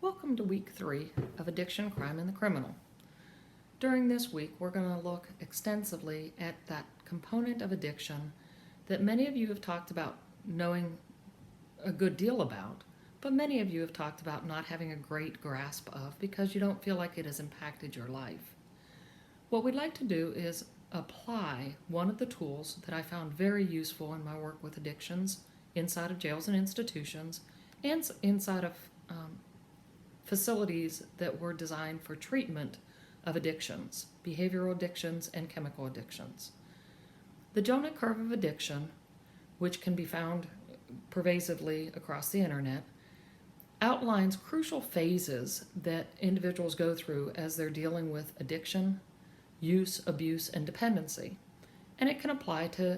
Welcome to week 3 of Addiction, Crime, and the Criminal. During this week, we're going to look extensively at that component of addiction that many of you have talked about knowing a good deal about, but many of you have talked about not having a great grasp of because you don't feel like it has impacted your life. What we'd like to do is apply one of the tools that I found very useful in my work with addictions inside of jails and institutions and inside of facilities that were designed for treatment of addictions, behavioral addictions, and chemical addictions. The Jellineck Curve of addiction, which can be found pervasively across the internet, outlines crucial phases that individuals go through as they're dealing with addiction, use, abuse, and dependency. And it can apply to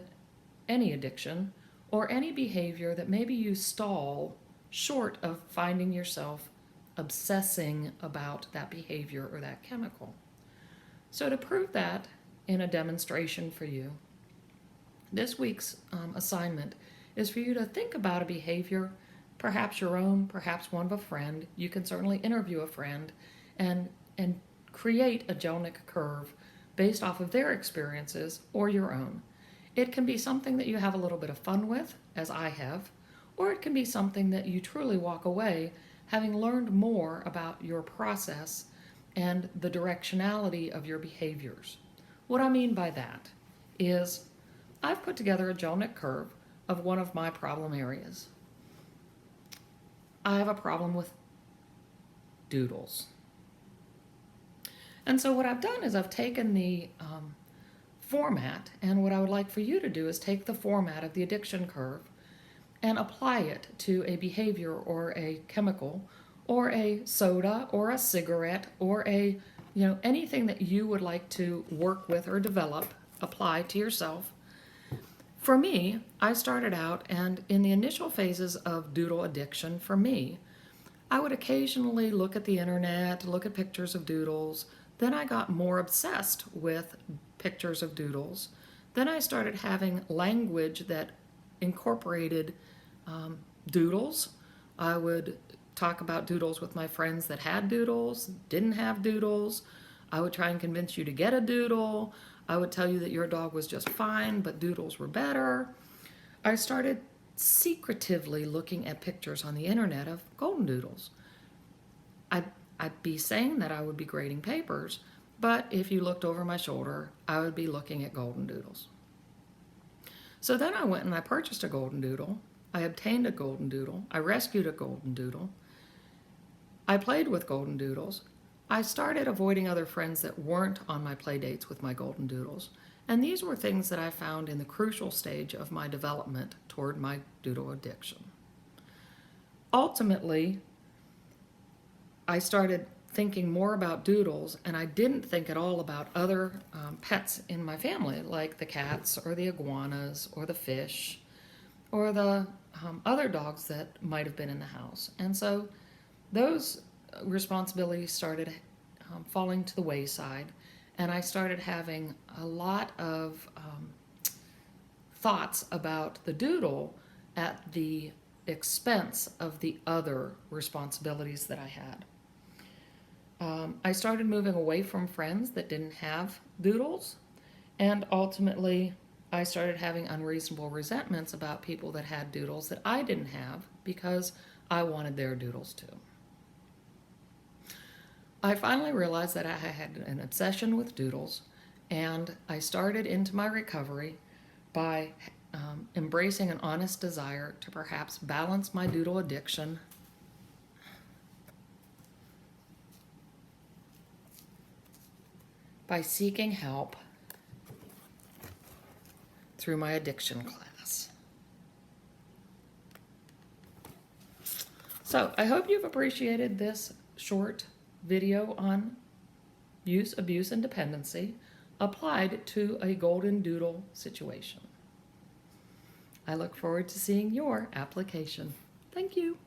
any addiction or any behavior that maybe you stall short of finding yourself obsessing about that behavior or that chemical. So to prove that in a demonstration for you, this week's assignment is for you to think about a behavior, perhaps your own, perhaps one of a friend. You can certainly interview a friend and create a Jellineck curve based off of their experiences or your own. It can be something that you have a little bit of fun with, as I have, or it can be something that you truly walk away having learned more about your process and the directionality of your behaviors. What I mean by that is I've put together a Jellineck curve of one of my problem areas. I have a problem with doodles. And so what I've done is I've taken the format, and what I would like for you to do is take the format of the addiction curve and apply it to a behavior or a chemical or a soda or a cigarette or anything that you would like to work with or develop, apply to yourself. For me, I started out, and in the initial phases of doodle addiction, for me, I would occasionally look at the internet, look at pictures of doodles. Then I got more obsessed with pictures of doodles. Then I started having language that incorporated doodles. I would talk about doodles with my friends that had doodles, didn't have doodles. I would try and convince you to get a doodle. I would tell you that your dog was just fine, but doodles were better. I started secretively looking at pictures on the internet of golden doodles. I'd be saying that I would be grading papers, but if you looked over my shoulder, I would be looking at golden doodles. So then I went and I purchased a golden doodle. I obtained a golden doodle. I rescued a golden doodle. I played with golden doodles. I started avoiding other friends that weren't on my play dates with my golden doodles. And these were things that I found in the crucial stage of my development toward my doodle addiction. Ultimately, I started thinking more about doodles, and I didn't think at all about other pets in my family, like the cats or the iguanas or the fish or the other dogs that might have been in the house. And so those responsibilities started falling to the wayside, and I started having a lot of thoughts about the doodle at the expense of the other responsibilities that I had. I started moving away from friends that didn't have doodles, and ultimately I started having unreasonable resentments about people that had doodles that I didn't have because I wanted their doodles too. I finally realized that I had an obsession with doodles, and I started into my recovery by embracing an honest desire to perhaps balance my doodle addiction by seeking help through my addiction class. So I hope you've appreciated this short video on use, abuse, and dependency applied to a golden doodle situation. I look forward to seeing your application. Thank you.